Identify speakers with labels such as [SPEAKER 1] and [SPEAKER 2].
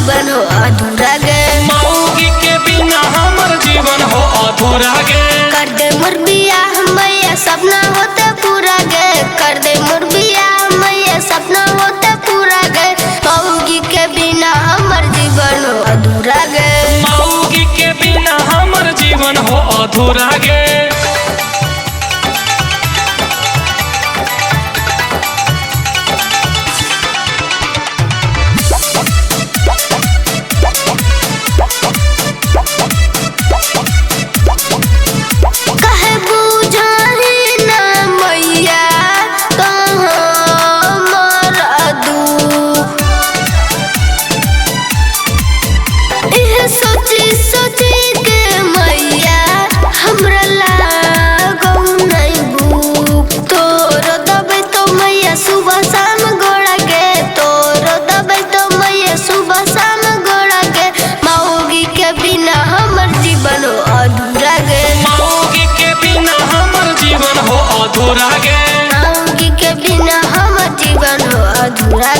[SPEAKER 1] जीवन हो अधूरा गे।
[SPEAKER 2] मौगी के बिना हमर जीवन हो अधूरा गे।
[SPEAKER 1] कर दे मोर बियाह मैया सपना होते पूरा गे। कर दे मोर बियाह मैया सपना होते पूरा गे। मौगी के बिना हमर जीवन हो अधूरा गे।
[SPEAKER 2] मौगी के बिना हमर जीवन हो अधूरा गे।
[SPEAKER 1] सोची सोची के मैया हमरा लागौ नहीं भूख। तोरो दबे तो मैया सुबह शाम गोड़ा गे। तोरो दबे तो मैया सुबह शाम गोड़ा गे। मौगी के बिना हमर जीवन हो अधूरा गे।
[SPEAKER 2] मौगी के बिना हमर जीवन हो अधूरा गे।
[SPEAKER 1] मौगी के बिना हमर जीवन हो अधूरा